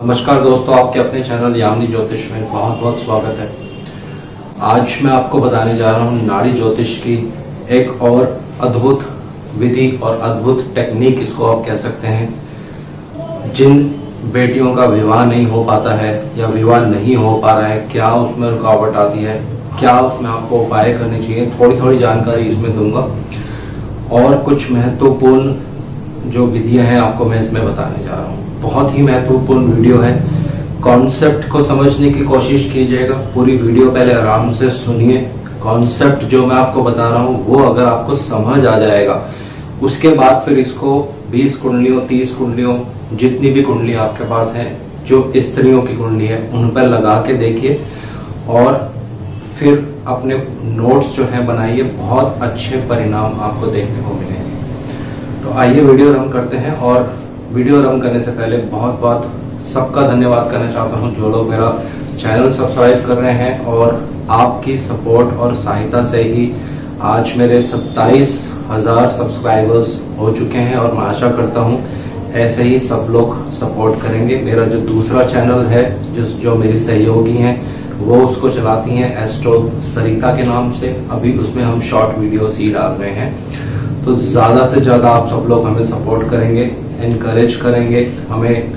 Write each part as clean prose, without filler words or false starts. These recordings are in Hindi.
नमस्कार दोस्तों, आपके अपने चैनल यामिनी ज्योतिष में बहुत बहुत स्वागत है। आज मैं आपको बताने जा रहा हूँ नाड़ी ज्योतिष की एक और अद्भुत विधि और अद्भुत टेक्निक, इसको आप कह सकते हैं। जिन बेटियों का विवाह नहीं हो पाता है या विवाह नहीं हो पा रहा है, क्या उसमें रुकावट आती है, क्या उसमें आपको उपाय करने चाहिए, थोड़ी थोड़ी जानकारी इसमें दूंगा और कुछ महत्वपूर्ण जो विधियां हैं आपको मैं इसमें बताने जा रहा हूँ। बहुत ही महत्वपूर्ण वीडियो है। कॉन्सेप्ट को समझने की कोशिश कीजिएगा। पूरी वीडियो पहले आराम से सुनिए। कॉन्सेप्ट जो मैं आपको बता रहा हूँ वो अगर आपको समझ आ जाएगा, उसके बाद फिर इसको 20 कुंडलियों 30 कुंडलियों जितनी भी कुंडली आपके पास है, जो स्त्रियों की कुंडली है, उन पर लगा के देखिए और फिर अपने नोट्स जो है बनाइए। बहुत अच्छे परिणाम आपको देखने को मिलेंगे। तो आइए वीडियो रन करते हैं। और वीडियो रन करने से पहले बहुत बहुत सबका धन्यवाद करना चाहता हूं जो लोग मेरा चैनल सब्सक्राइब कर रहे हैं। और आपकी सपोर्ट और सहायता से ही आज मेरे 27,000 सब्सक्राइबर्स हो चुके हैं और मैं आशा करता हूं ऐसे ही सब लोग सपोर्ट करेंगे। मेरा जो दूसरा चैनल है, जो मेरी सहयोगी हैं, वो उसको चलाती हैं एस्ट्रो सरिता के नाम से। अभी उसमें हम शॉर्ट वीडियोस ही डाल रहे हैं। तो ज्यादा से ज्यादा आप सब लोग हमें सपोर्ट करेंगे, एनकरेज करेंगे, हमें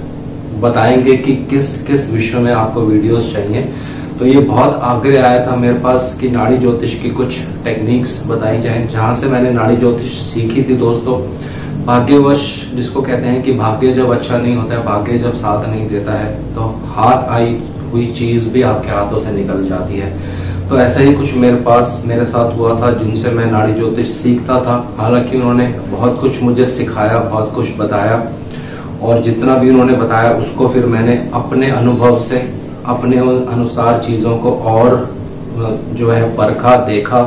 बताएंगे कि किस किस विषय में आपको वीडियोस चाहिए। तो ये बहुत आग्रह आया था मेरे पास कि नाड़ी ज्योतिष की कुछ टेक्निक्स बताई जाएं। जहां से मैंने नाड़ी ज्योतिष सीखी थी दोस्तों, भाग्यवश जिसको कहते हैं कि भाग्य जब अच्छा नहीं होता है, भाग्य जब साथ नहीं देता है, तो हाथ आई हुई चीज भी आपके हाथों से निकल जाती है। तो ऐसा ही कुछ मेरे साथ हुआ था, जिनसे मैं नाड़ी ज्योतिष सीखता था। हालांकि उन्होंने बहुत कुछ मुझे सिखाया, बहुत कुछ बताया, और जितना भी उन्होंने बताया उसको फिर मैंने अपने अनुभव से अपने अनुसार चीजों को और जो है परखा, देखा,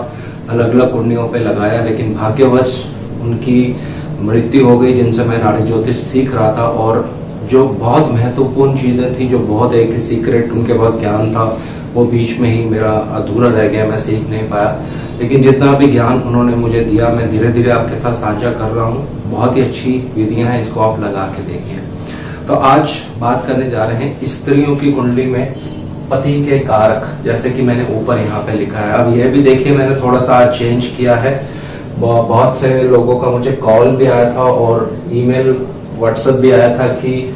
अलग अलग कुंडलियों पे लगाया। लेकिन भाग्यवश उनकी मृत्यु हो गई जिनसे मैं नाड़ी ज्योतिष सीख रहा था। और जो बहुत महत्वपूर्ण चीजें थी, जो बहुत एक सीक्रेट उनके पास ज्ञान था, वो बीच में ही मेरा अधूरा रह गया, मैं सीख नहीं पाया। लेकिन जितना भी ज्ञान उन्होंने मुझे दिया, मैं धीरे धीरे आपके साथ साझा कर रहा हूँ। बहुत ही अच्छी विधियां हैं, इसको आप लगा के देखिए। तो आज बात करने जा रहे हैं स्त्रियों की कुंडली में पति के कारक, जैसे कि मैंने ऊपर यहाँ पे लिखा है। अब यह भी देखिए, मैंने थोड़ा सा चेंज किया है। बहुत से लोगों का मुझे कॉल भी आया था और ईमेल व्हाट्सएप भी आया था कि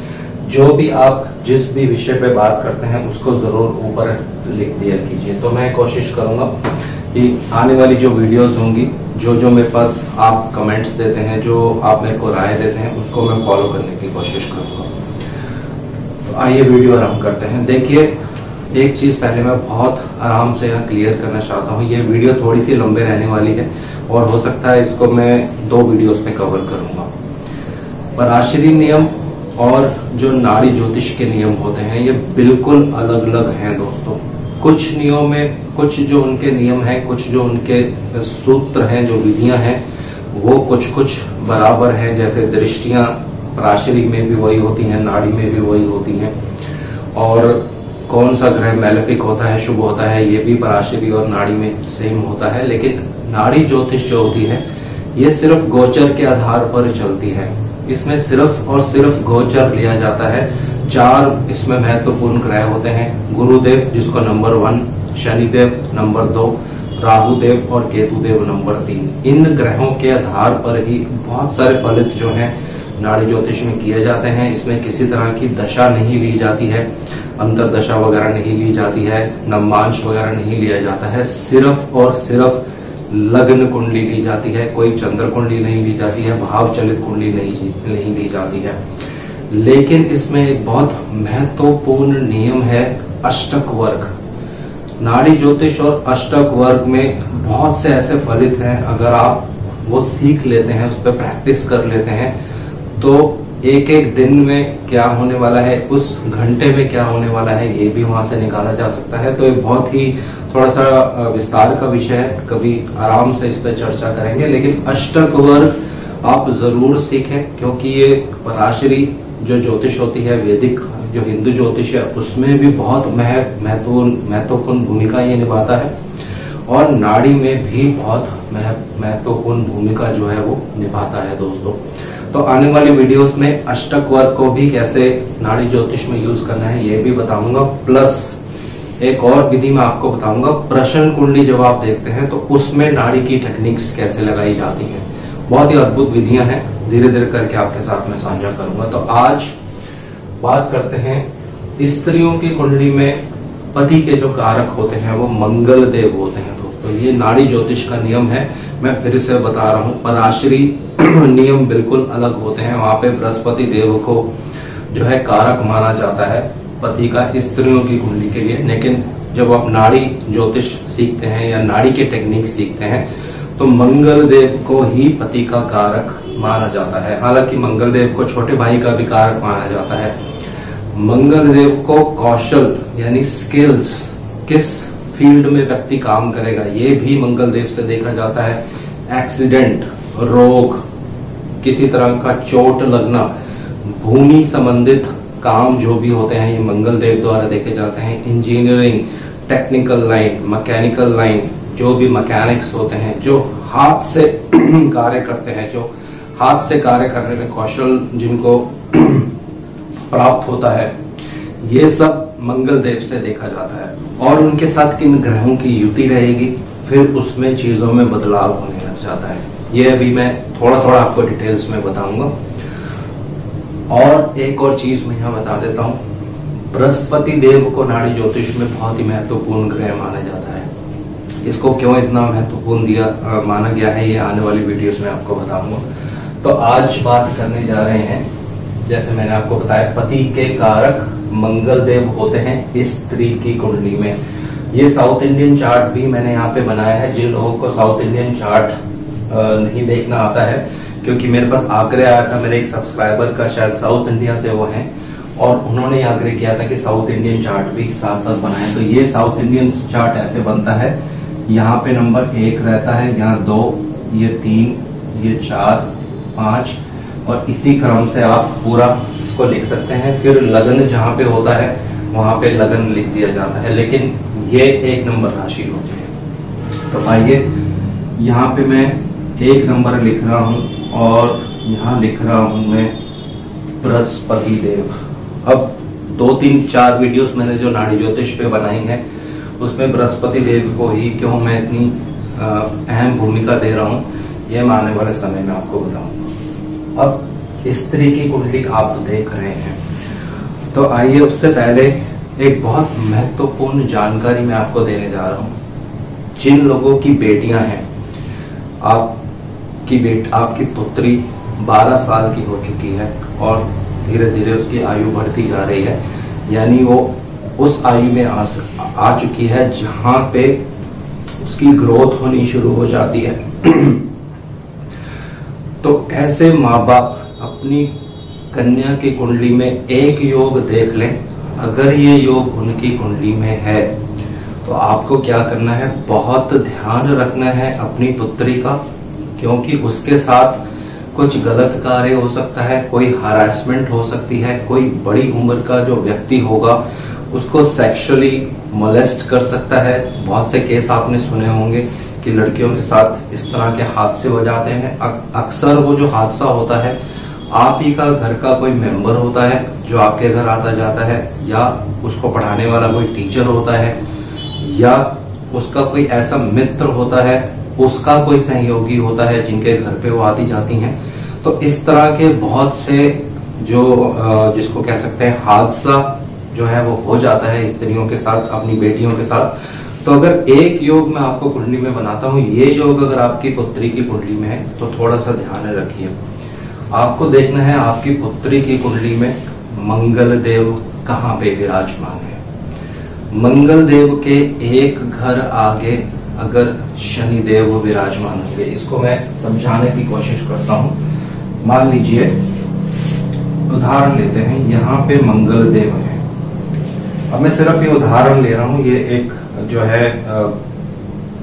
जो भी आप जिस भी विषय पे बात करते हैं उसको जरूर ऊपर लिख दिया कीजिए। तो मैं कोशिश करूंगा कि आने वाली जो वीडियोस होंगी, जो मेरे पास आप कमेंट्स देते हैं, जो आप मेरे को राय देते हैं, उसको मैं फॉलो करने की कोशिश करूंगा। तो आइए वीडियो आरंभ करते हैं। देखिए, एक चीज पहले मैं बहुत आराम से यहाँ क्लियर करना चाहता हूँ। ये वीडियो थोड़ी सी लंबे रहने वाली है और हो सकता है इसको मैं 2 वीडियोस में कवर करूंगा। पराशरी नियम और जो नाड़ी ज्योतिष के नियम होते हैं, ये बिल्कुल अलग अलग हैं दोस्तों। कुछ नियमों में कुछ जो उनके नियम हैं, कुछ जो उनके सूत्र हैं, जो विधियां हैं, वो कुछ बराबर हैं। जैसे दृष्टियां पराशरी में भी वही होती हैं, नाड़ी में भी वही होती हैं। और कौन सा ग्रह मैलेफिक होता है, शुभ होता है, ये भी पराशरी और नाड़ी में सेम होता है। लेकिन नाड़ी ज्योतिष जो होती है, ये सिर्फ गोचर के आधार पर चलती है। इसमें सिर्फ और सिर्फ गोचर लिया जाता है। 4 इसमें महत्वपूर्ण ग्रह होते हैं। गुरुदेव जिसको नंबर 1, शनिदेव नंबर 2, राहुदेव और केतुदेव नंबर 3। इन ग्रहों के आधार पर ही बहुत सारे फलित जो हैं नाड़ी ज्योतिष में किए जाते हैं। इसमें किसी तरह की दशा नहीं ली जाती है, अंतरदशा वगैरह नहीं ली जाती है, नवमांश वगैरह नहीं लिया जाता है। सिर्फ और सिर्फ लग्न कुंडली ली जाती है। कोई चंद्र कुंडली नहीं ली जाती है, भाव चलित कुंडली नहीं ली जाती है। लेकिन इसमें एक बहुत महत्वपूर्ण नियम है, अष्टक वर्ग। नाड़ी ज्योतिष और अष्टक वर्ग में बहुत से ऐसे फलित हैं, अगर आप वो सीख लेते हैं, उस पर प्रैक्टिस कर लेते हैं, तो एक एक दिन में क्या होने वाला है, उस घंटे में क्या होने वाला है, ये भी वहां से निकाला जा सकता है। तो ये बहुत ही थोड़ा सा विस्तार का विषय है, कभी आराम से इस पर चर्चा करेंगे। लेकिन अष्टक वर्ग आप जरूर सीखें, क्योंकि ये पराशरी जो ज्योतिष होती है, वैदिक जो हिंदू ज्योतिष है, उसमें भी बहुत महत्वपूर्ण भूमिका ये निभाता है। और नाड़ी में भी बहुत महत्वपूर्ण भूमिका जो है वो निभाता है दोस्तों। तो तो आने वाली वीडियोस में अष्टक वर्ग को भी कैसे नाड़ी ज्योतिष में यूज करना है ये भी बताऊंगा, प्लस एक और विधि मैं आपको बताऊंगा। प्रश्न कुंडली जब आप देखते हैं तो उसमें नाड़ी की टेक्निक्स कैसे लगाई जाती हैं, बहुत ही अद्भुत विधियां हैं, धीरे धीरे करके आपके साथ मैं साझा करूंगा। तो आज बात करते हैं स्त्रियों की कुंडली में पति के जो कारक होते हैं वो मंगल देव होते हैं। दोस्तों ये नाड़ी ज्योतिष का नियम है, मैं फिर से बता रहा हूँ। पराशरी नियम बिल्कुल अलग होते हैं, वहां पे बृहस्पति देव को जो है कारक माना जाता है पति का स्त्रियों की कुंडली के लिए। लेकिन जब आप नाड़ी ज्योतिष सीखते हैं या नाड़ी के टेक्निक सीखते हैं तो मंगल देव को ही पति का कारक माना जाता है। हालांकि मंगल देव को छोटे भाई का भी कारक माना जाता है। मंगल देव को कौशल यानी स्किल्स, किस फील्ड में व्यक्ति काम करेगा, ये भी मंगल देव से देखा जाता है। एक्सीडेंट, रोग, किसी तरह का चोट लगना, भूमि संबंधित काम जो भी होते हैं ये मंगल देव द्वारा देखे जाते हैं। Engineering, technical line, mechanical line, जो भी मैकेनिक्स होते हैं, जो हाथ से कार्य करते हैं, जो हाथ से कार्य करने में कौशल जिनको प्राप्त होता है, ये सब मंगल देव से देखा जाता है। और उनके साथ किन ग्रहों की युति रहेगी, फिर उसमें चीजों में बदलाव होने लग जाता है। ये अभी मैं थोड़ा थोड़ा आपको डिटेल्स में बताऊंगा। और एक और चीज मैं यहाँ बता देता हूँ, बृहस्पति देव को नाड़ी ज्योतिष में बहुत ही महत्वपूर्ण ग्रह माना जाता है। इसको क्यों इतना महत्वपूर्ण माना गया है ये आने वाली वीडियोस में आपको बताऊंगा। तो आज बात करने जा रहे हैं, जैसे मैंने आपको बताया, पति के कारक मंगल देव होते हैं स्त्री की कुंडली में। ये साउथ इंडियन चार्ट भी मैंने यहाँ पे बनाया है। जिन लोगों को साउथ इंडियन चार्ट नहीं देखना आता है, क्योंकि मेरे पास आग्रह आया था मेरे एक सब्सक्राइबर का, शायद साउथ इंडिया से वो हैं, और उन्होंने आग्रह किया था कि साउथ इंडियन चार्ट भी साथ साथ बनाए। तो ये साउथ इंडियन चार्ट ऐसे बनता है, यहाँ पे नंबर 1 रहता है, यहाँ 2, ये 3, ये 4, 5, और इसी क्रम से आप पूरा इसको लिख सकते हैं। फिर लगन जहाँ पे होता है वहां पे लगन लिख दिया जाता है, लेकिन ये 1 नंबर राशि होती है। तो आइए यहाँ पे मैं 1 नंबर लिख रहा हूँ और यहाँ लिख रहा हूँ मैं बृहस्पति देव। अब 2, 3, 4 वीडियोस मैंने जो नाड़ी ज्योतिष पे बनाई है उसमें बृहस्पति देव को ही क्यों मैं इतनी अहम भूमिका दे रहा हूँ, ये मैं आने वाले समय में आपको बताऊंगा। अब स्त्री की कुंडली आप देख रहे हैं, तो आइए उससे पहले एक बहुत महत्वपूर्ण जानकारी मैं आपको देने जा रहा हूँ। जिन लोगों की बेटियां हैं, आपकी पुत्री 12 साल की हो चुकी है और धीरे धीरे उसकी आयु बढ़ती जा रही है, यानी वो उस आयु में आ चुकी है जहां पे उसकी ग्रोथ होनी शुरू हो जाती है। तो ऐसे माँ बाप अपनी कन्या की कुंडली में एक योग देख लें। अगर ये योग उनकी कुंडली में है तो आपको क्या करना है, बहुत ध्यान रखना है अपनी पुत्री का, क्योंकि उसके साथ कुछ गलत कार्य हो सकता है, कोई हरासमेंट हो सकती है, कोई बड़ी उम्र का जो व्यक्ति होगा उसको सेक्सुअली मोलेस्ट कर सकता है। बहुत से केस आपने सुने होंगे कि लड़कियों के साथ इस तरह के हादसे हो जाते हैं। अक्सर वो जो हादसा होता है आप ही का घर का कोई मेंबर होता है जो आपके घर आता जाता है, या उसको पढ़ाने वाला कोई टीचर होता है, या उसका कोई ऐसा मित्र होता है, उसका कोई सहयोगी होता है जिनके घर पे वो आती जाती हैं। तो इस तरह के बहुत से जो जिसको कह सकते हैं हादसा जो है वो हो जाता है स्त्रियों के साथ, अपनी बेटियों के साथ। तो अगर एक योग मैं आपको कुंडली में बनाता हूँ, ये योग अगर आपकी पुत्री की कुंडली में है तो थोड़ा सा ध्यान रखिए। आपको देखना है आपकी पुत्री की कुंडली में मंगल देव कहाँ पे विराजमान है। मंगल देव के एक घर आगे अगर शनि देव विराजमान होंगे, इसको मैं समझाने की कोशिश करता हूँ। मान लीजिए उदाहरण लेते हैं, यहाँ पे मंगल देव है। अब मैं सिर्फ ये उदाहरण ले रहा हूँ, ये एक जो है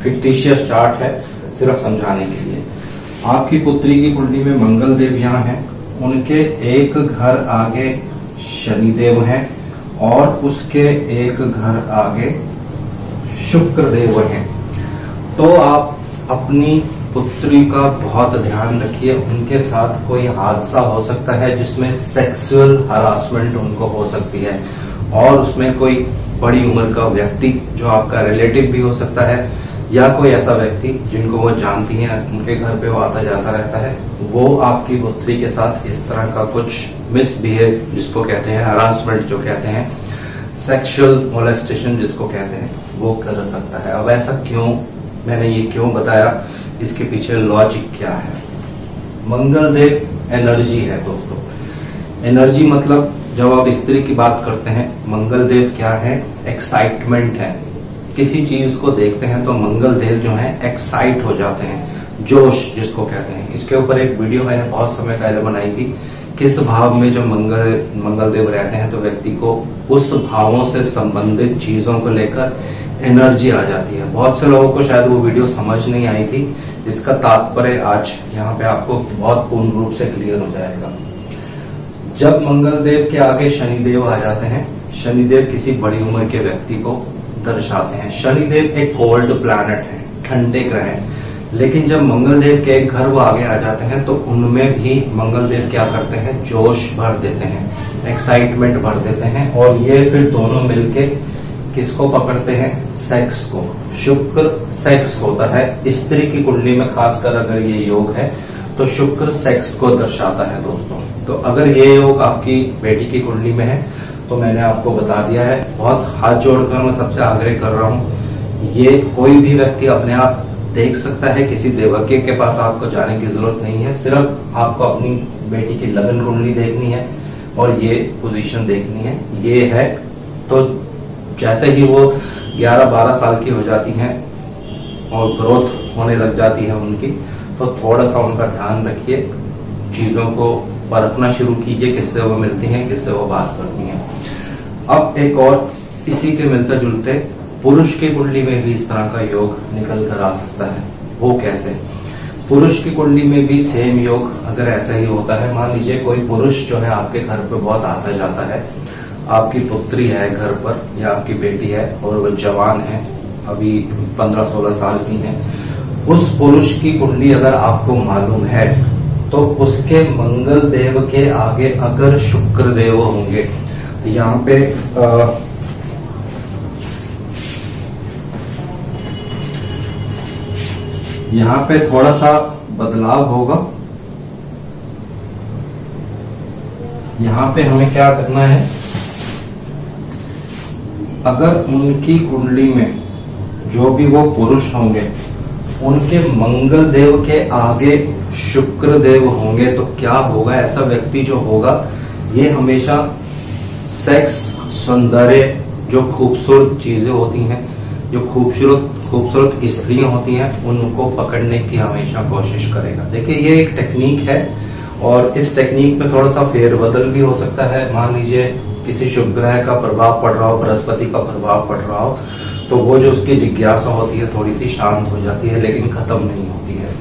फिक्टिशियस चार्ट है, सिर्फ समझाने के लिए। आपकी पुत्री की कुंडली में मंगल देव यहाँ है, उनके एक घर आगे शनि देव हैं और उसके एक घर आगे शुक्र देव हैं। तो आप अपनी पुत्री का बहुत ध्यान रखिए। उनके साथ कोई हादसा हो सकता है जिसमें सेक्सुअल हरासमेंट उनको हो सकती है, और उसमें कोई बड़ी उम्र का व्यक्ति जो आपका रिलेटिव भी हो सकता है, या कोई ऐसा व्यक्ति जिनको वो जानती हैं, उनके घर पे वो आता जाता रहता है, वो आपकी पुत्री के साथ इस तरह का कुछ मिसबिहेव, जिसको कहते हैं हरासमेंट, जो कहते हैं सेक्सुअल मोलेस्टेशन जिसको कहते हैं, वो कर सकता है। अब ऐसा क्यों, मैंने ये क्यों बताया, इसके पीछे लॉजिक क्या है। मंगल देव एनर्जी है दोस्तों। एनर्जी मतलब जब आप स्त्री की बात करते हैं, मंगल देव क्या है, एक्साइटमेंट है। किसी चीज को देखते हैं तो मंगल देव जो है एक्साइट हो जाते हैं, जोश जिसको कहते हैं। इसके ऊपर एक वीडियो मैंने बहुत समय पहले बनाई थी, किस भाव में जब मंगल देव रहते हैं तो व्यक्ति को उस भावों से संबंधित चीजों को लेकर एनर्जी आ जाती है। बहुत से लोगों को शायद वो वीडियो समझ नहीं आई थी, इसका तात्पर्य आज यहाँ पे आपको बहुत पूर्ण रूप से क्लियर हो जाएगा। जब मंगल देव के आगे शनिदेव आ जाते हैं, शनिदेव किसी बड़ी उम्र के व्यक्ति को दर्शाते हैं। शनिदेव एक कोल्ड प्लैनेट है, ठंडे ग्रह है, लेकिन जब मंगल देव के एक घर वो आगे आ जाते हैं तो उनमें भी मंगल देव क्या करते हैं, जोश भर देते हैं, एक्साइटमेंट भर देते हैं, और ये फिर दोनों मिलके किसको पकड़ते हैं, सेक्स को। शुक्र सेक्स होता है स्त्री की कुंडली में, खासकर अगर ये योग है तो शुक्र सेक्स को दर्शाता है दोस्तों। तो अगर ये योग आपकी बेटी की कुंडली में है तो मैंने आपको बता दिया है, बहुत हाथ जोड़कर मैं सबसे आग्रह कर रहा हूँ, ये कोई भी व्यक्ति अपने आप देख सकता है, किसी देवज्ञ के पास आपको जाने की जरूरत नहीं है। सिर्फ आपको अपनी बेटी की लगन कुंडली देखनी है और ये पोजीशन देखनी है, ये है। तो जैसे ही वो 11-12 साल की हो जाती हैं और ग्रोथ होने लग जाती है उनकी, तो थोड़ा सा उनका ध्यान रखिए, चीजों को परखना शुरू कीजिए, किससे वो मिलती हैं, किससे वो बात करती हैं। अब एक और इसी के मिलते जुलते पुरुष की कुंडली में भी इस तरह का योग निकल कर आ सकता है। वो कैसे, पुरुष की कुंडली में भी सेम योग अगर ऐसा ही होता है, मान लीजिए कोई पुरुष जो है आपके घर पे बहुत आता जाता है, आपकी पुत्री है घर पर या आपकी बेटी है और वो जवान है, अभी 15-16 साल की है, उस पुरुष की कुंडली अगर आपको मालूम है तो उसके मंगल देव के आगे अगर शुक्र देव होंगे, तो यहाँ पे यहाँ पे थोड़ा सा बदलाव होगा। यहाँ पे हमें क्या करना है, अगर उनकी कुंडली में जो भी वो पुरुष होंगे उनके मंगल देव के आगे शुक्र देव होंगे तो क्या होगा, ऐसा व्यक्ति जो होगा ये हमेशा सेक्स, सौंदर्य, जो खूबसूरत चीजें होती हैं, जो खूबसूरत स्त्रियां होती हैं, उनको पकड़ने की हमेशा कोशिश करेगा। देखिए ये एक टेक्निक है और इस टेक्निक में थोड़ा सा फेरबदल भी हो सकता है। मान लीजिए किसी शुभ ग्रह का प्रभाव पड़ रहा हो, बृहस्पति का प्रभाव पड़ रहा हो, तो वो जो उसकी जिज्ञासा होती है थोड़ी सी शांत हो जाती है, लेकिन खत्म नहीं होती है।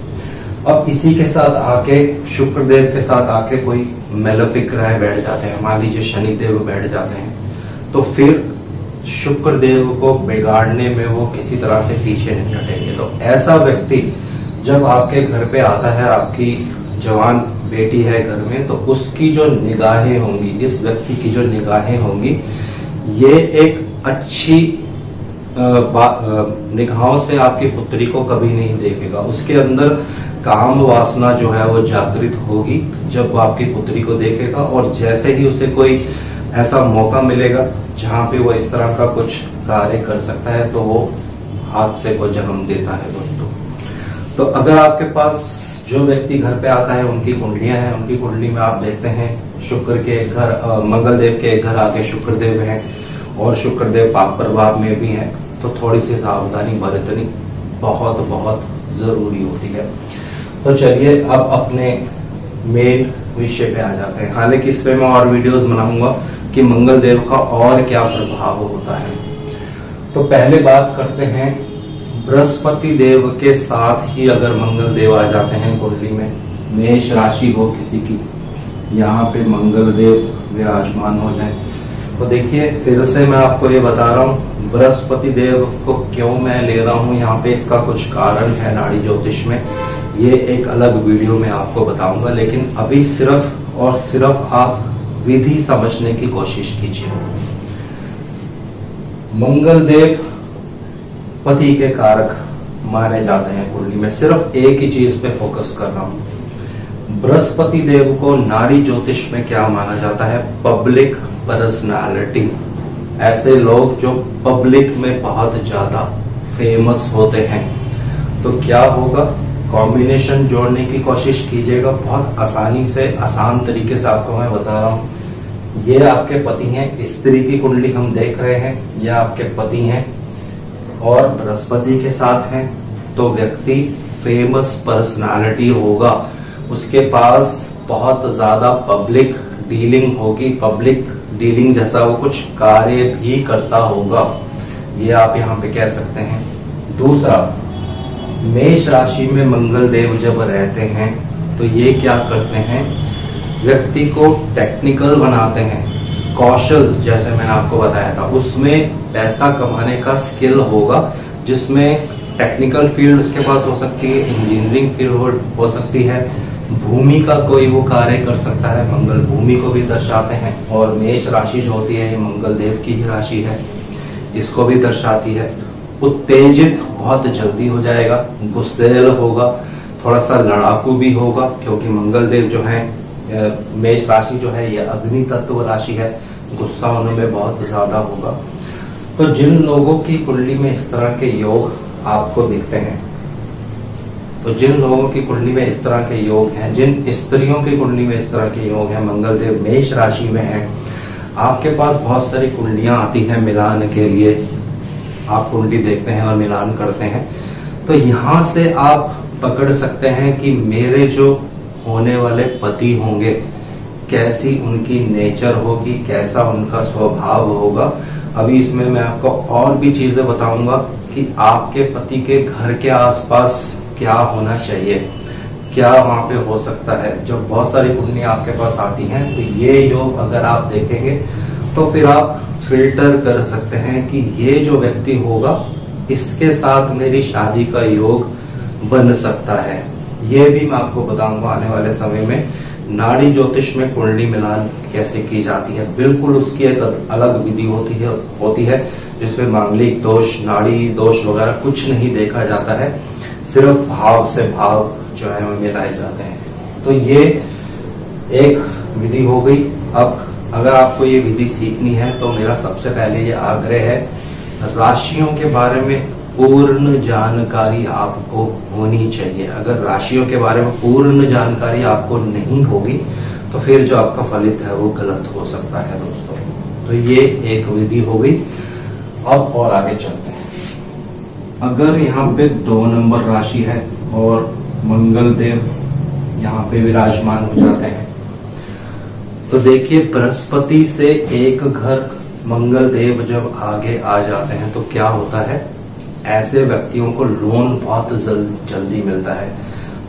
अब इसी के साथ आके शुक्रदेव के साथ आके कोई मेलेफिक ग्रह बैठ जाते हैं, मान लीजिए शनिदेव बैठ जाते हैं, तो फिर शुक्रदेव को बिगाड़ने में वो किसी तरह से पीछे नहीं हटेंगे। तो ऐसा व्यक्ति जब आपके घर पे आता है, आपकी जवान बेटी है घर में, तो उसकी जो निगाहें होंगी, इस व्यक्ति की जो निगाहें होंगी, ये एक अच्छी निगाहों से आपकी पुत्री को कभी नहीं देखेगा। उसके अंदर काम वासना जो है वो जागृत होगी जब वो आपकी पुत्री को देखेगा, और जैसे ही उसे कोई ऐसा मौका मिलेगा जहां पे वो इस तरह का कुछ कार्य कर सकता है तो वो हादसे को जन्म देता है दोस्तों। तो अगर आपके पास जो व्यक्ति घर पे आता है उनकी कुंडलियां हैं, उनकी कुंडली में आप देखते हैं शुक्र के घर, मंगल देव के घर आगे शुक्रदेव हैं और शुक्रदेव पाप प्रभाव में भी हैं, तो थोड़ी सी सावधानी बरतनी बहुत बहुत जरूरी होती है। तो चलिए अब अपने मेन विषय पे आ जाते हैं। हालांकि इस पे मैं और वीडियोस बनाऊंगा कि मंगल देव का और क्या प्रभाव होता है। तो पहले बात करते हैं बृहस्पति देव के साथ ही अगर मंगल देव आ जाते हैं कुंडली में, मेष राशि हो किसी की, यहाँ पे मंगल देव विराजमान हो जाए, तो देखिए फिर से मैं आपको ये बता रहा हूँ, बृहस्पति देव को क्यों मैं ले रहा हूँ यहाँ पे, इसका कुछ कारण है नाड़ी ज्योतिष में। ये एक अलग वीडियो में आपको बताऊंगा, लेकिन अभी सिर्फ और सिर्फ आप विधि समझने की कोशिश कीजिए। मंगल देव पति के कारक माने जाते हैं कुंडली में। सिर्फ एक ही चीज पे फोकस कर रहा हूं। बृहस्पति देव को नाड़ी ज्योतिष में क्या माना जाता है? Public personality. ऐसे लोग जो पब्लिक में बहुत ज्यादा फेमस होते हैं। तो क्या होगा? कॉम्बिनेशन जोड़ने की कोशिश कीजिएगा। बहुत आसानी से, आसान तरीके से आपको मैं बता रहा हूं। ये आपके पति हैं, स्त्री की कुंडली हम देख रहे हैं, ये आपके पति हैं और बृहस्पति के साथ हैं, तो व्यक्ति फेमस पर्सनालिटी होगा। उसके पास बहुत ज्यादा पब्लिक डीलिंग होगी, पब्लिक डीलिंग जैसा वो कुछ कार्य भी करता होगा, ये आप यहाँ पे कह सकते हैं। दूसरा, मेष राशि में मंगल देव जब रहते हैं तो ये क्या करते हैं? व्यक्ति को टेक्निकल बनाते हैं। कौशल, जैसे मैंने आपको बताया था, उसमें पैसा कमाने का स्किल होगा, जिसमें टेक्निकल फील्ड उसके पास हो सकती है, इंजीनियरिंग फील्ड हो सकती है, भूमि का कोई वो कार्य कर सकता है। मंगल भूमि को भी दर्शाते हैं। और मेष राशि जो होती है ये मंगल देव की ही राशि है, इसको भी दर्शाती है। उत्तेजित बहुत जल्दी हो जाएगा, गुस्सेल होगा, थोड़ा सा लड़ाकू भी होगा, क्योंकि मंगल देव जो है, मेष राशि जो है ये अग्नि तत्व राशि है, गुस्सा होने में बहुत ज्यादा होगा। तो जिन लोगों की कुंडली में इस तरह के योग आपको दिखते हैं, तो जिन लोगों की कुंडली में इस तरह के योग हैं, जिन स्त्रियों की कुंडली में इस तरह के योग हैं, मंगल देव मेष राशि में हैं, आपके पास बहुत सारी कुंडलियां आती हैं मिलान के लिए। आप कुंडली देखते हैं और मिलान करते हैं, तो यहां से आप पकड़ सकते हैं कि मेरे जो होने वाले पति होंगे, कैसी उनकी नेचर होगी, कैसा उनका स्वभाव होगा। अभी इसमें मैं आपको और भी चीजें बताऊंगा कि आपके पति के घर के आसपास क्या होना चाहिए, क्या वहां पे हो सकता है। जब बहुत सारी कुंडलियां आपके पास आती हैं तो ये योग अगर आप देखेंगे तो फिर आप फिल्टर कर सकते हैं कि ये जो व्यक्ति होगा इसके साथ मेरी शादी का योग बन सकता है। ये भी मैं आपको बताऊंगा आने वाले समय में। नाड़ी ज्योतिष में कुंडली मिलान कैसे की जाती है, बिल्कुल उसकी एक अलग विधि होती है जिसमें मांगलिक दोष, नाड़ी दोष वगैरह कुछ नहीं देखा जाता है, सिर्फ भाव से भाव जो है वो मिलाए जाते हैं। तो ये एक विधि हो गई। अब अगर आपको ये विधि सीखनी है तो मेरा सबसे पहले ये आग्रह है, राशियों के बारे में पूर्ण जानकारी आपको होनी चाहिए। अगर राशियों के बारे में पूर्ण जानकारी आपको नहीं होगी तो फिर जो आपका फलित है वो गलत हो सकता है दोस्तों। तो ये एक विधि हो गई। अब और आगे चलते हैं। अगर यहाँ पे 2 नंबर राशि है और मंगल देव यहाँ पे विराजमान हो जाते हैं, तो देखिए बृहस्पति से एक घर मंगल देव जब आगे आ जाते हैं तो क्या होता है, ऐसे व्यक्तियों को लोन बहुत जल्दी मिलता है।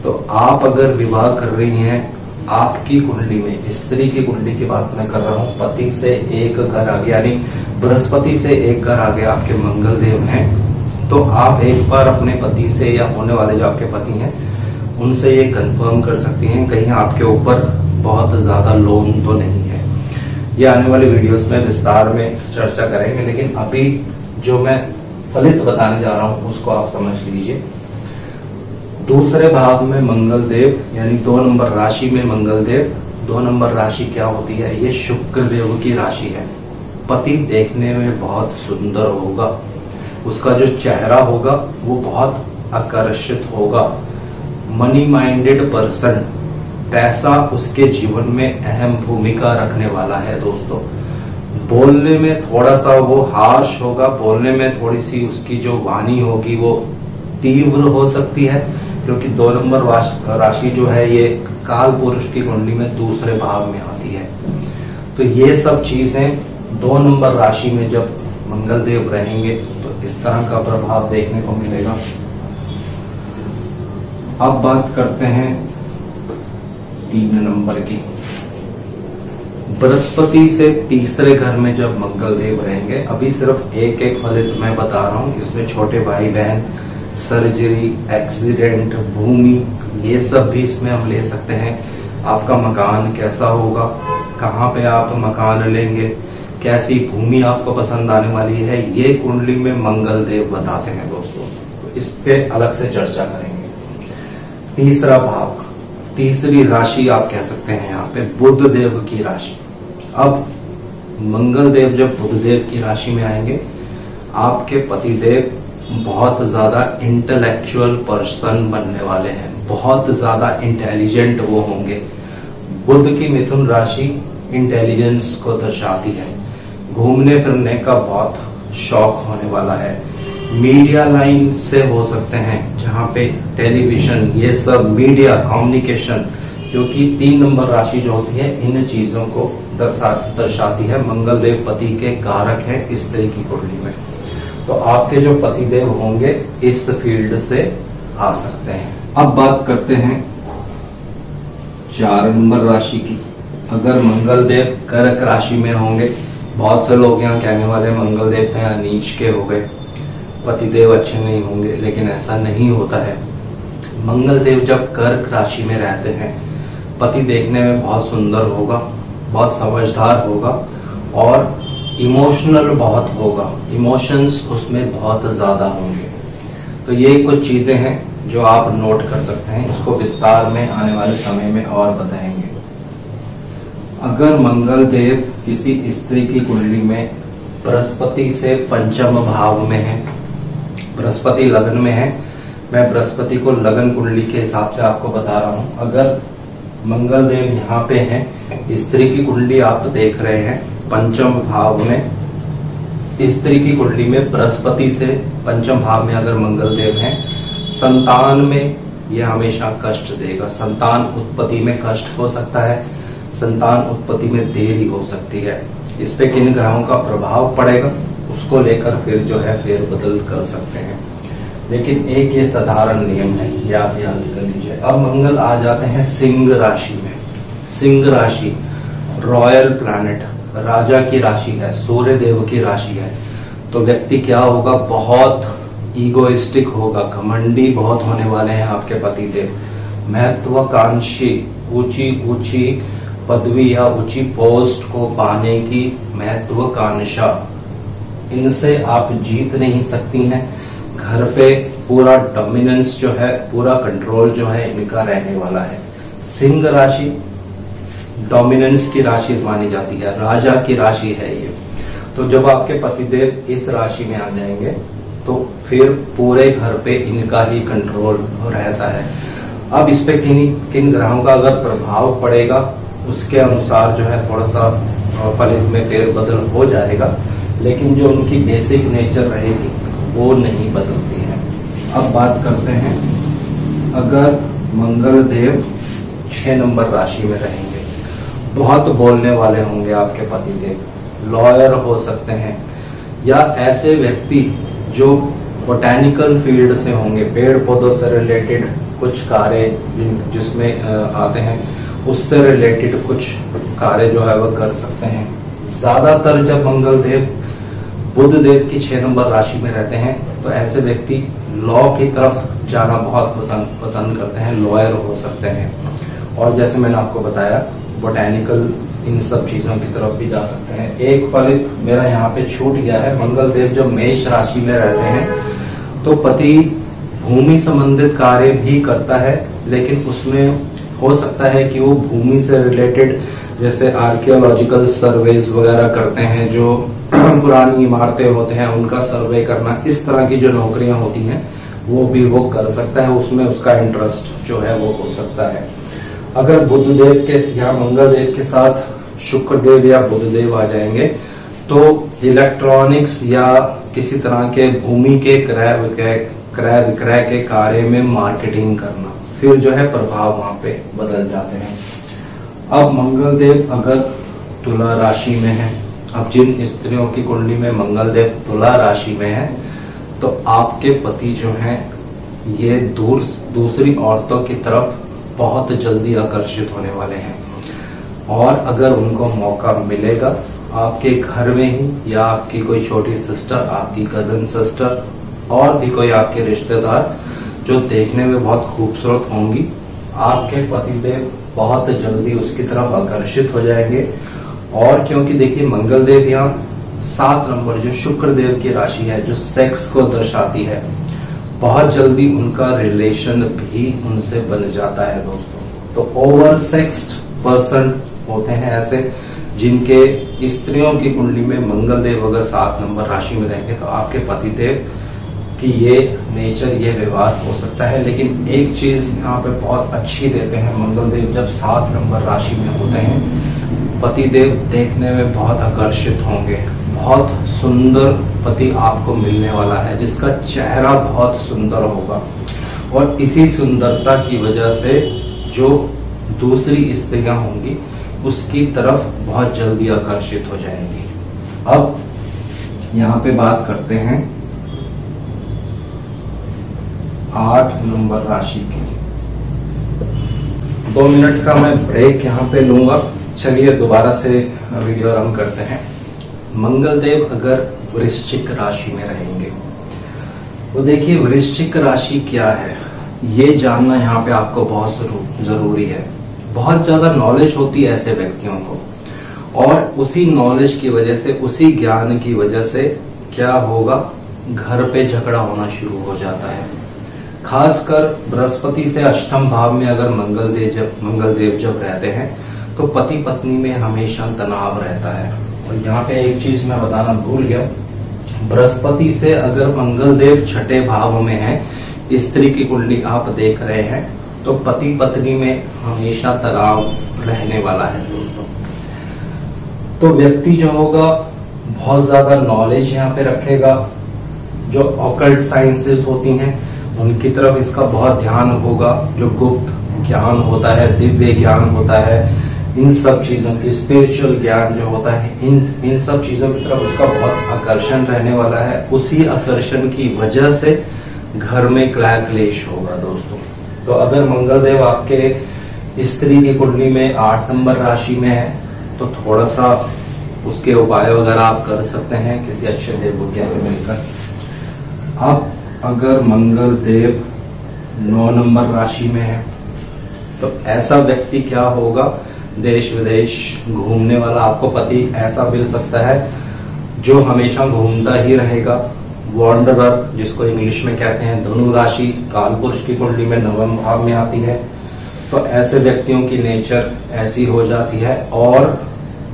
तो आप अगर विवाह कर रही हैं, आपकी कुंडली में, स्त्री की कुंडली की बात मैं कर रहा हूं, पति से एक घर आगे, यानी बृहस्पति से एक घर आगे आपके मंगल देव हैं, तो आप एक बार अपने पति से या होने वाले जो आपके पति हैं उनसे ये कंफर्म कर सकती हैं कहीं आपके ऊपर बहुत ज्यादा लोन तो नहीं है। ये आने वाली वीडियोस में विस्तार में चर्चा करेंगे, लेकिन अभी जो मैं फलित बताने जा रहा हूं उसको आप समझ लीजिए। दूसरे भाव में मंगल देव, यानी 2 नंबर राशि में मंगल देव, 2 नंबर राशि क्या होती है, ये शुक्र देव की राशि है। पति देखने में बहुत सुंदर होगा, उसका जो चेहरा होगा वो बहुत आकर्षित होगा, मनी माइंडेड पर्सन, पैसा उसके जीवन में अहम भूमिका रखने वाला है दोस्तों। बोलने में थोड़ा सा वो हार्श होगा, बोलने में थोड़ी सी उसकी जो वाणी होगी वो तीव्र हो सकती है, क्योंकि 2 नंबर राशि जो है ये काल पुरुष की कुंडली में दूसरे भाव में आती है। तो ये सब चीजें 2 नंबर राशि में जब मंगल देव रहेंगे तो इस तरह का प्रभाव देखने को मिलेगा। अब बात करते हैं 3 नंबर की। बृहस्पति से तीसरे घर में जब मंगल देव रहेंगे, अभी सिर्फ एक फलित मैं बता रहा हूं, इसमें छोटे भाई बहन सर्जरी, एक्सीडेंट, भूमि, ये सब भी इसमें हम ले सकते हैं। आपका मकान कैसा होगा, कहाँ पे आप मकान लेंगे, कैसी भूमि आपको पसंद आने वाली है, ये कुंडली में मंगल देव बताते हैं दोस्तों। तो इस पे अलग से चर्चा करेंगे। तीसरा भाव, तीसरी राशि आप कह सकते हैं यहाँ पे बुध देव की राशि। अब मंगल देव जब बुध देव की राशि में आएंगे, आपके पति देव बहुत ज्यादा इंटेलेक्चुअल पर्सन बनने वाले हैं, बहुत ज्यादा इंटेलिजेंट वो होंगे। बुध की मिथुन राशि इंटेलिजेंस को दर्शाती है। घूमने फिरने का बहुत शौक होने वाला है। मीडिया लाइन से हो सकते हैं, जहां पे टेलीविजन, ये सब मीडिया, कम्युनिकेशन, क्योंकि 3 नंबर राशि जो होती है इन चीजों को दर्शाती है। मंगल देव पति के कारक है इस तरह की कुंडली में। तो आपके जो पति देव होंगे इस फील्ड से आ सकते हैं। अब बात करते हैं 4 नंबर राशि की। अगर मंगल देव कर्क राशि में होंगे, बहुत से लोग यहाँ कहने वाले मंगल देव तो यहाँ नीच के हो गए, पति देव अच्छे नहीं होंगे, लेकिन ऐसा नहीं होता है। मंगल देव जब कर्क राशि में रहते हैं, पति देखने में बहुत सुंदर होगा, बहुत समझदार होगा और इमोशनल बहुत होगा, इमोशंस उसमें बहुत ज्यादा होंगे। तो ये कुछ चीजें हैं जो आप नोट कर सकते हैं। इसको विस्तार में आने वाले समय में और बताएंगे। अगर मंगल देव किसी स्त्री की कुंडली में बृहस्पति से पंचम भाव में है, बृहस्पति लग्न में है, मैं बृहस्पति को लग्न कुंडली के हिसाब से आपको बता रहा हूं। अगर मंगल देव यहाँ पे हैं, स्त्री की कुंडली आप देख रहे हैं पंचम भाव में, स्त्री की कुंडली में बृहस्पति से पंचम भाव में अगर मंगल देव हैं, संतान में यह हमेशा कष्ट देगा। संतान उत्पत्ति में कष्ट हो सकता है, संतान उत्पत्ति में देरी हो सकती है। इस पे किन ग्रहों का प्रभाव पड़ेगा उसको लेकर फिर जो है फेर बदल कर सकते हैं, लेकिन एक ये साधारण नियम है, ये आप याद कर लीजिए। अब मंगल आ जाते हैं सिंह राशि में। सिंह राशि रॉयल प्लैनेट, राजा की राशि है, सूर्य देव की राशि है। तो व्यक्ति क्या होगा, बहुत ईगोइस्टिक होगा, घमंडी बहुत होने वाले हैं आपके पति देव। महत्वाकांक्षी, ऊंची ऊंची पदवी या ऊंची पोस्ट को पाने की महत्वाकांक्षा, इनसे आप जीत नहीं सकती हैं। घर पे पूरा डोमिनेंस जो है, पूरा कंट्रोल जो है इनका रहने वाला है। सिंह राशि डोमिनेंस की राशि मानी जाती है, राजा की राशि है ये। तो जब आपके पतिदेव इस राशि में आ जाएंगे तो फिर पूरे घर पे इनका ही कंट्रोल रहता है। अब इस पे किन ग्रहों का अगर प्रभाव पड़ेगा उसके अनुसार जो है थोड़ा सा फलित में फेर बदल हो जाएगा, लेकिन जो उनकी बेसिक नेचर रहेगी वो नहीं बदलती है। अब बात करते हैं, अगर मंगल देव 6 नंबर राशि में रहेंगे, बहुत बोलने वाले होंगे आपके पतिदेव, लॉयर हो सकते हैं, या ऐसे व्यक्ति जो बोटैनिकल फील्ड से होंगे, पेड़ पौधों से रिलेटेड कुछ कार्य जिसमें आते हैं, उससे रिलेटेड कुछ कार्य जो है वह कर सकते हैं। ज्यादातर जब मंगल देव बुध देव की 6 नंबर राशि में रहते हैं तो ऐसे व्यक्ति लॉ की तरफ जाना बहुत पसंद करते हैं, लॉयर हो सकते हैं। और जैसे मैंने आपको बताया बोटैनिकल, इन सब चीजों की तरफ भी जा सकते हैं। एक फलित मेरा यहाँ पे छूट गया है, मंगल देव जब मेष राशि में रहते हैं तो पति भूमि संबंधित कार्य भी करता है, लेकिन उसमें हो सकता है कि वो भूमि से रिलेटेड जैसे आर्कियोलॉजिकल सर्वेज वगैरह करते हैं, जो पुरानी इमारतें होते हैं उनका सर्वे करना, इस तरह की जो नौकरियां होती हैं वो भी वो कर सकता है, उसमें उसका इंटरेस्ट जो है वो हो सकता है। अगर बुध देव के या मंगल देव के साथ शुक्र देव या बुध देव आ जाएंगे तो इलेक्ट्रॉनिक्स या किसी तरह के भूमि के क्रय विक्रय के कार्य में मार्केटिंग करना, फिर जो है प्रभाव वहां पे बदल जाते हैं। अब मंगल देव अगर तुला राशि में है, अब जिन स्त्रियों की कुंडली में मंगल देव तुला राशि में है तो आपके पति जो हैं ये दूसरी औरतों की तरफ बहुत जल्दी आकर्षित होने वाले हैं, और अगर उनको मौका मिलेगा आपके घर में ही, या आपकी कोई छोटी सिस्टर, आपकी कजन सिस्टर और भी कोई आपके रिश्तेदार जो देखने में बहुत खूबसूरत होंगी, आपके पतिदेव बहुत जल्दी उसकी तरफ आकर्षित हो जाएंगे। और क्योंकि देखिए मंगल देव यहाँ 7 नंबर जो शुक्र देव की राशि है, जो सेक्स को दर्शाती है, बहुत जल्दी उनका रिलेशन भी उनसे बन जाता है दोस्तों। तो ओवर सेक्स्ड पर्सन होते हैं ऐसे जिनके स्त्रियों की कुंडली में मंगल देव अगर 7 नंबर राशि में रहेंगे तो आपके पतिदेव कि ये नेचर, ये व्यवहार हो सकता है। लेकिन एक चीज यहाँ पे बहुत अच्छी देते हैं मंगल देव, जब 7 नंबर राशि में होते हैं पतिदेव देखने में बहुत आकर्षित होंगे। बहुत सुंदर पति आपको मिलने वाला है जिसका चेहरा बहुत सुंदर होगा, और इसी सुंदरता की वजह से जो दूसरी स्त्रियां होंगी उसकी तरफ बहुत जल्दी आकर्षित हो जाएंगी। अब यहाँ पे बात करते हैं 8 नंबर राशि की। 2 मिनट का मैं ब्रेक यहाँ पे लूंगा। चलिए दोबारा से वीडियो आरंभ करते हैं। मंगल देव अगर वृश्चिक राशि में रहेंगे तो देखिए वृश्चिक राशि क्या है ये जानना यहाँ पे आपको बहुत जरूरी है। बहुत ज्यादा नॉलेज होती है ऐसे व्यक्तियों को, और उसी नॉलेज की वजह से, उसी ज्ञान की वजह से क्या होगा, घर पे झगड़ा होना शुरू हो जाता है। खासकर बृहस्पति से अष्टम भाव में अगर मंगल देव जब रहते हैं तो पति पत्नी में हमेशा तनाव रहता है। और यहाँ पे एक चीज मैं बताना भूल गया, बृहस्पति से अगर मंगल देव छठे भाव में है, स्त्री की कुंडली आप देख रहे हैं, तो पति पत्नी में हमेशा तनाव रहने वाला है दोस्तों। तो व्यक्ति जो होगा बहुत ज्यादा नॉलेज यहाँ पे रखेगा, जो ऑकल्ट साइंसेस होती हैं उनकी तरफ इसका बहुत ध्यान होगा। जो गुप्त ज्ञान होता है, दिव्य ज्ञान होता है, इन सब चीजों की, स्पिरिचुअल ज्ञान जो होता है, इन सब चीजों की तरफ उसका बहुत आकर्षण रहने वाला है। उसी आकर्षण की वजह से घर में क्लैश होगा दोस्तों। तो अगर मंगल देव आपके स्त्री की कुंडली में 8 नंबर राशि में है तो थोड़ा सा उसके उपाय वगैरह आप कर सकते हैं किसी अच्छे देवभूतिया से मिलकर। अब अगर मंगल देव 9 नंबर राशि में है तो ऐसा व्यक्ति क्या होगा, देश विदेश घूमने वाला आपको पति ऐसा मिल सकता है जो हमेशा घूमता ही रहेगा। वॉन्डरर जिसको इंग्लिश में कहते हैं। धनु राशि कालपुरुष की कुंडली में 9वें भाव में आती है, तो ऐसे व्यक्तियों की नेचर ऐसी हो जाती है और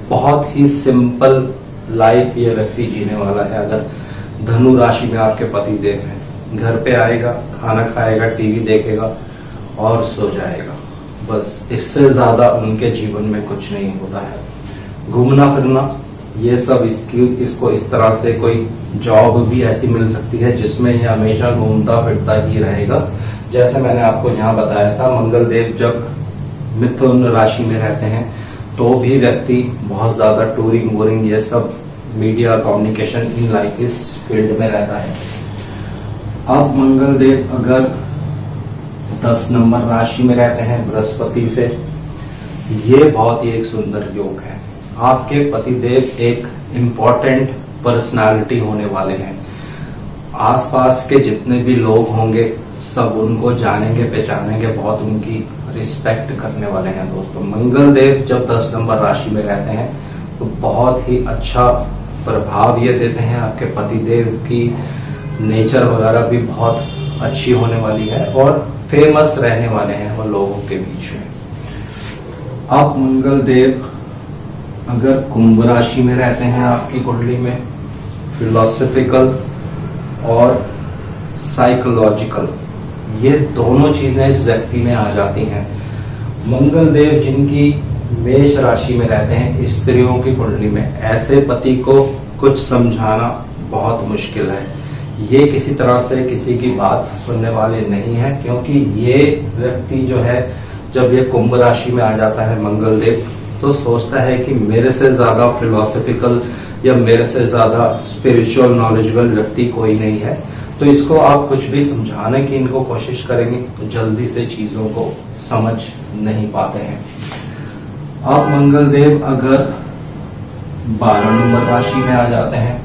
बहुत ही सिंपल लाइफ ये व्यक्ति जीने वाला है। अगर धनु राशि में आपके पति देव हैं, घर पे आएगा, खाना खाएगा, टीवी देखेगा और सो जाएगा, बस इससे ज्यादा उनके जीवन में कुछ नहीं होता है। घूमना फिरना ये सब इसको इस तरह से कोई जॉब भी ऐसी मिल सकती है जिसमें ये हमेशा घूमता फिरता ही रहेगा। जैसे मैंने आपको यहाँ बताया था, मंगल देव जब मिथुन राशि में रहते हैं तो भी व्यक्ति बहुत ज्यादा टूरिंग वूरिंग ये सब मीडिया कम्युनिकेशन इन लाइक इस फील्ड में रहता है। अब मंगल देव अगर 10 नंबर राशि में रहते हैं बृहस्पति से, ये बहुत ही एक सुंदर योग है। आपके पतिदेव एक इम्पोर्टेंट पर्सनालिटी होने वाले हैं। आसपास के जितने भी लोग होंगे सब उनको जानेंगे, पहचानेंगे, बहुत उनकी रिस्पेक्ट करने वाले हैं दोस्तों। मंगल देव जब 10 नंबर राशि में रहते हैं तो बहुत ही अच्छा प्रभाव ये देते हैं। आपके पतिदेव की नेचर वगैरह भी बहुत अच्छी होने वाली है और फेमस रहने वाले हैं वो लोगों के बीच में। अब मंगल देव अगर कुंभ राशि में रहते हैं आपकी कुंडली में, फिलोसॉफिकल और साइकोलॉजिकल ये दोनों चीजें इस व्यक्ति में आ जाती हैं। मंगल देव जिनकी मेष राशि में रहते हैं स्त्रियों की कुंडली में, ऐसे पति को कुछ समझाना बहुत मुश्किल है। ये किसी तरह से किसी की बात सुनने वाले नहीं है, क्योंकि ये व्यक्ति जो है जब ये कुंभ राशि में आ जाता है मंगल देव तो सोचता है कि मेरे से ज्यादा फिलोसॉफिकल या मेरे से ज्यादा स्पिरिचुअल नॉलेजेबल व्यक्ति कोई नहीं है। तो इसको आप कुछ भी समझाने की इनको कोशिश करेंगे तो जल्दी से चीजों को समझ नहीं पाते हैं। आप मंगल देव अगर 12 नंबर राशि में आ जाते हैं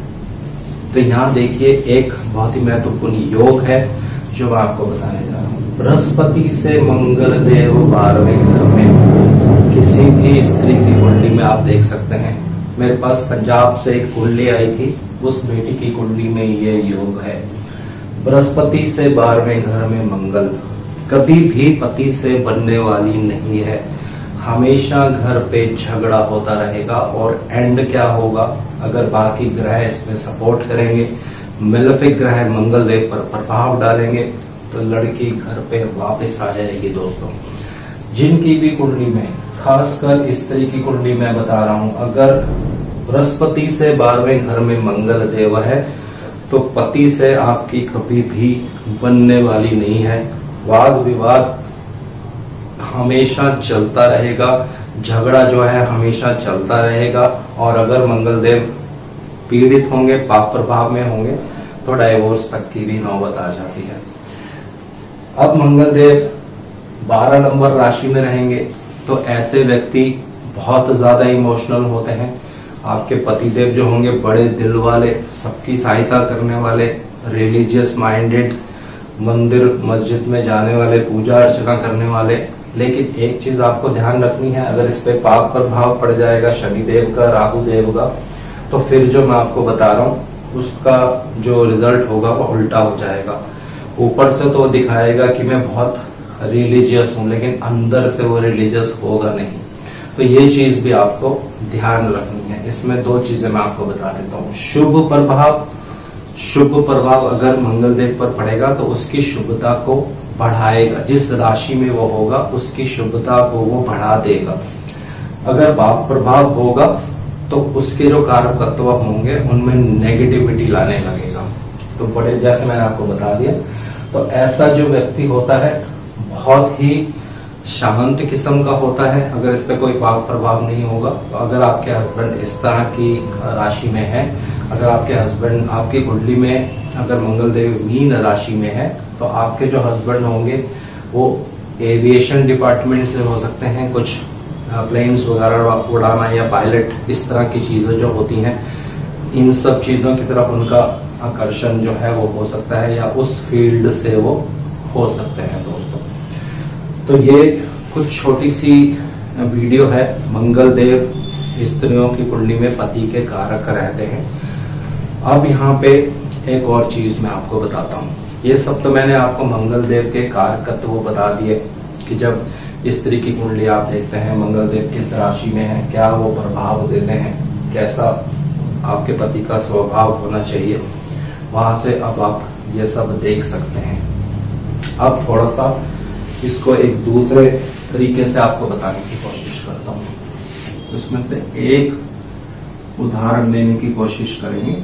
तो यहाँ देखिए एक बहुत ही महत्वपूर्ण योग है जो मैं आपको बताने जा रहा हूँ। बृहस्पति से मंगल देव 12वें घर में किसी भी स्त्री की कुंडली में आप देख सकते हैं। मेरे पास पंजाब से एक कुंडली आई थी, उस बेटी की कुंडली में ये योग है। बृहस्पति से 12वें घर में मंगल कभी भी पति से बनने वाली नहीं है। हमेशा घर पे झगड़ा होता रहेगा और एंड क्या होगा, अगर बाकी ग्रह इसमें सपोर्ट करेंगे, मेलेफिक ग्रह मंगल देव पर प्रभाव डालेंगे तो लड़की घर पे वापस आ जाएगी। दोस्तों, जिनकी भी कुंडली में, खासकर स्त्री की कुंडली में बता रहा हूं, अगर बृहस्पति से 12वें घर में मंगल देव है तो पति से आपकी कभी भी बनने वाली नहीं है। वाद विवाद हमेशा चलता रहेगा, झगड़ा जो है हमेशा चलता रहेगा। और अगर मंगल देव पीड़ित होंगे, पाप प्रभाव में होंगे तो डाइवोर्स तक की भी नौबत आ जाती है। अब मंगल देव 12 नंबर राशि में रहेंगे तो ऐसे व्यक्ति बहुत ज्यादा इमोशनल होते हैं। आपके पतिदेव जो होंगे बड़े दिल वाले, सबकी सहायता करने वाले, रिलीजियस माइंडेड, मंदिर मस्जिद में जाने वाले, पूजा अर्चना करने वाले। लेकिन एक चीज आपको ध्यान रखनी है, अगर इस पे पाप प्रभाव पड़ जाएगा शनिदेव का, राहु देव का, तो फिर जो मैं आपको बता रहा हूँ उसका जो रिजल्ट होगा वो उल्टा हो जाएगा। ऊपर से तो दिखाएगा कि मैं बहुत रिलीजियस हूं, लेकिन अंदर से वो रिलीजियस होगा नहीं। तो ये चीज भी आपको ध्यान रखनी है। इसमें 2 चीजें मैं आपको बता देता हूँ। शुभ प्रभाव अगर मंगल देव पर पड़ेगा तो उसकी शुभता को बढ़ाएगा, जिस राशि में वो होगा उसकी शुभता को वो बढ़ा देगा। अगर पाप प्रभाव होगा तो उसके जो कारकत्व होंगे उनमें नेगेटिविटी लाने लगेगा। तो बड़े, जैसे मैंने आपको बता दिया, तो ऐसा जो व्यक्ति होता है बहुत ही शांत किस्म का होता है अगर इस पे कोई पाप प्रभाव नहीं होगा। तो अगर आपके हस्बैंड इस तरह की राशि में है, अगर आपके हस्बैंड, आपकी कुंडली में अगर मंगल देव मीन राशि में है तो आपके जो हस्बैंड होंगे वो एविएशन डिपार्टमेंट से हो सकते हैं, कुछ प्लेन्स वगैरह उड़ाना या पायलट, इस तरह की चीजें जो होती हैं, इन सब चीजों की तरफ उनका आकर्षण जो है वो हो सकता है, या उस फील्ड से वो हो सकते हैं। दोस्तों, तो ये कुछ छोटी सी वीडियो है। मंगल देव स्त्रियों की कुंडली में पति के कारक रहते हैं। अब यहाँ पे एक और चीज मैं आपको बताता हूँ। ये सब तो मैंने आपको मंगल देव के कारकत्व बता दिए कि जब स्त्री की कुंडली आप देखते हैं मंगल देव किस राशि में है, क्या वो प्रभाव देते हैं, कैसा आपके पति का स्वभाव होना चाहिए, वहां से अब आप ये सब देख सकते हैं। अब थोड़ा सा इसको एक दूसरे तरीके से आपको बताने की कोशिश करता हूँ। उसमें से एक उदाहरण देने की कोशिश करेंगे।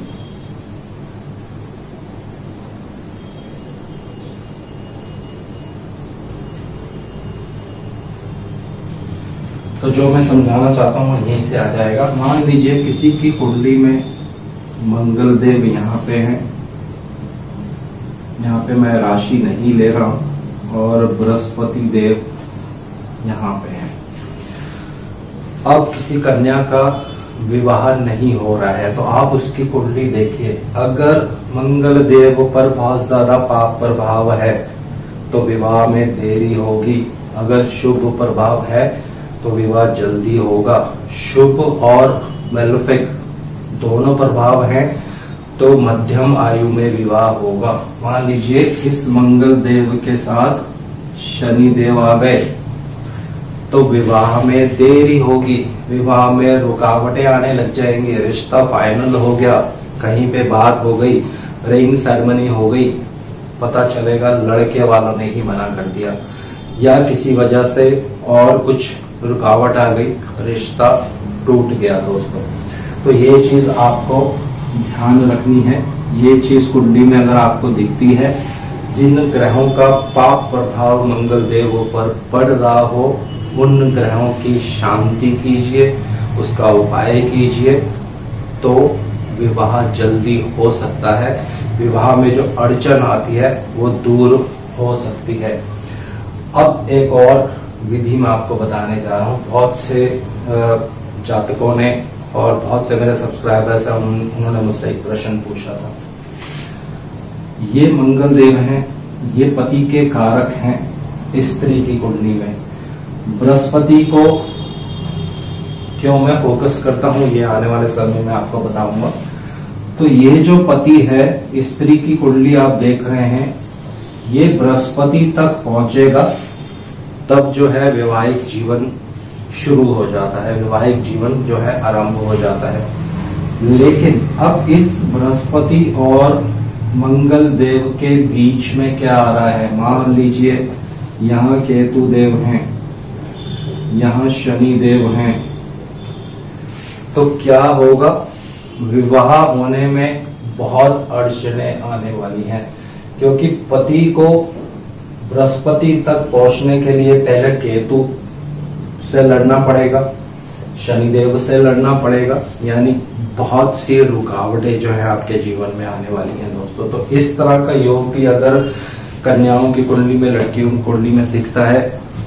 तो जो मैं समझाना चाहता हूँ यहीं से आ जाएगा। मान लीजिए किसी की कुंडली में मंगल देव यहाँ पे हैं, यहाँ पे मैं राशि नहीं ले रहा हूँ, और बृहस्पति देव यहाँ पे हैं। अब किसी कन्या का विवाह नहीं हो रहा है तो आप उसकी कुंडली देखिए। अगर मंगल देव पर बहुत ज्यादा पाप प्रभाव है तो विवाह में देरी होगी। अगर शुभ प्रभाव है तो विवाह जल्दी होगा। शुभ और मेलेफिक दोनों प्रभाव हैं तो मध्यम आयु में विवाह होगा। मान लीजिए इस मंगल देव के साथ शनि देव आ गए तो विवाह में देरी होगी, विवाह में रुकावटें आने लग जाएंगी। रिश्ता फाइनल हो गया, कहीं पे बात हो गई, रिंग सेरेमनी हो गई, पता चलेगा लड़के वालों ने ही मना कर दिया, या किसी वजह से और कुछ रुकावट आ गई, रिश्ता टूट गया। दोस्तों, तो ये चीज आपको ध्यान रखनी है। ये चीज कुंडली में अगर आपको दिखती है, जिन ग्रहों का पाप प्रभाव मंगल देव पर पड़ रहा हो उन ग्रहों की शांति कीजिए, उसका उपाय कीजिए, तो विवाह जल्दी हो सकता है। विवाह में जो अड़चन आती है वो दूर हो सकती है। अब एक और विधि मैं आपको बताने जा रहा हूँ। बहुत से जातकों ने और बहुत से मेरे सब्सक्राइबर्स हैं, उन्होंने मुझसे एक प्रश्न पूछा था ये मंगल देव हैं, ये पति के कारक हैं स्त्री की कुंडली में। बृहस्पति को क्यों मैं फोकस करता हूं ये आने वाले समय में आपको बताऊंगा। तो ये जो पति है स्त्री की कुंडली आप देख रहे हैं, ये बृहस्पति तक पहुंचेगा तब जो है वैवाहिक जीवन शुरू हो जाता है, वैवाहिक जीवन जो है आरंभ हो जाता है। लेकिन अब इस बृहस्पति और मंगल देव के बीच में क्या आ रहा है, मान लीजिए यहाँ केतु देव हैं, यहाँ शनि देव हैं, तो क्या होगा, विवाह होने में बहुत अड़चने आने वाली हैं। क्योंकि पति को बृहस्पति तक पहुंचने के लिए पहले केतु से लड़ना पड़ेगा, शनिदेव से लड़ना पड़ेगा, यानी बहुत सी रुकावटें जो है आपके जीवन में आने वाली हैं दोस्तों। तो इस तरह का योग भी अगर कन्याओं की कुंडली में, लड़कियों की कुंडली में दिखता है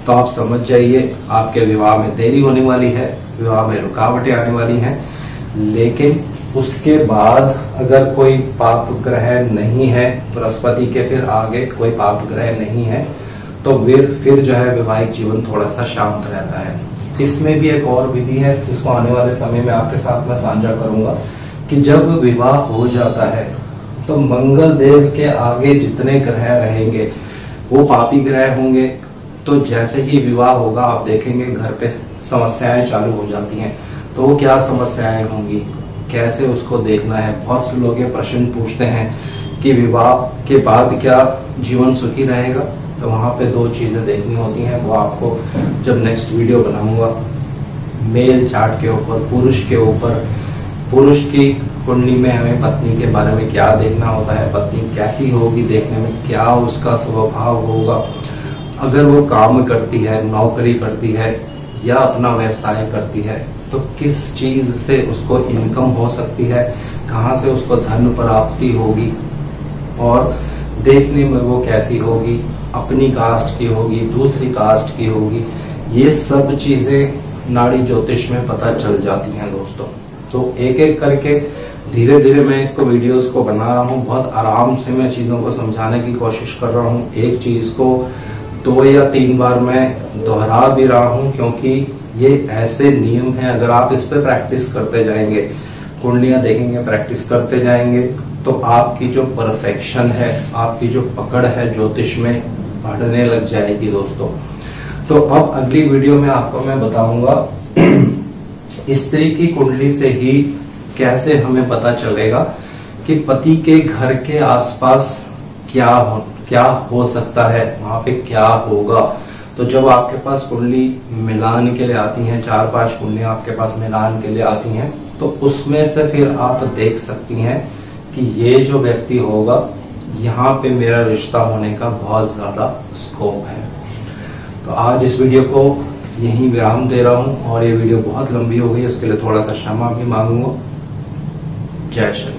तो आप समझ जाइए आपके विवाह में देरी होने वाली है, विवाह में रुकावटें आने वाली हैं। लेकिन उसके बाद अगर कोई पाप ग्रह नहीं है बृहस्पति के, फिर आगे कोई पाप ग्रह नहीं है, तो फिर जो है वैवाहिक जीवन थोड़ा सा शांत रहता है। इसमें भी एक और विधि है जिसको आने वाले समय में आपके साथ मैं साझा करूंगा कि जब विवाह हो जाता है तो मंगल देव के आगे जितने ग्रह रहेंगे वो पापी ग्रह होंगे। तो जैसे ही विवाह होगा आप देखेंगे घर पे समस्याएं चालू हो जाती हैं। तो वो क्या समस्याएं होंगी, कैसे उसको देखना है। बहुत से लोग ये प्रश्न पूछते हैं कि विवाह के बाद क्या जीवन सुखी रहेगा, तो वहां पे दो चीजें देखनी होती हैं। वो आपको जब नेक्स्ट वीडियो बनाऊंगा मेल चार्ट के ऊपर, पुरुष के ऊपर, पुरुष की कुंडली में हमें पत्नी के बारे में क्या देखना होता है, पत्नी कैसी होगी, देखने में क्या उसका स्वभाव होगा, अगर वो काम करती है, नौकरी करती है या अपना व्यवसाय करती है तो किस चीज से उसको इनकम हो सकती है, कहाँ से उसको धन प्राप्ति होगी और देखने में वो कैसी होगी, अपनी कास्ट की होगी, दूसरी कास्ट की होगी। ये सब चीजें नाड़ी ज्योतिष में पता चल जाती हैं दोस्तों। तो एक एक करके धीरे धीरे मैं इसको वीडियोस को बना रहा हूँ, बहुत आराम से मैं चीजों को समझाने की कोशिश कर रहा हूँ। एक चीज को 2 या 3 बार मैं दोहरा भी रहा हूँ क्योंकि ये ऐसे नियम हैं, अगर आप इस पे प्रैक्टिस करते जाएंगे, कुंडलियां देखेंगे, प्रैक्टिस करते जाएंगे, तो आपकी जो परफेक्शन है, आपकी जो पकड़ है ज्योतिष में बढ़ने लग जाएगी दोस्तों। तो अब अगली वीडियो में आपको मैं बताऊंगा स्त्री की कुंडली से ही कैसे हमें पता चलेगा कि पति के घर के आसपास क्या हो सकता है, वहां पे क्या होगा। तो जब आपके पास कुंडली मिलान के लिए आती हैं, 4-5 कुंडलियां आपके पास मिलान के लिए आती हैं, तो उसमें से फिर आप देख सकती हैं कि ये जो व्यक्ति होगा यहाँ पे मेरा रिश्ता होने का बहुत ज्यादा स्कोप है। तो आज इस वीडियो को यहीं विराम दे रहा हूं और ये वीडियो बहुत लंबी हो गई, उसके लिए थोड़ा सा क्षमा भी मांगूंगा। जय श्री।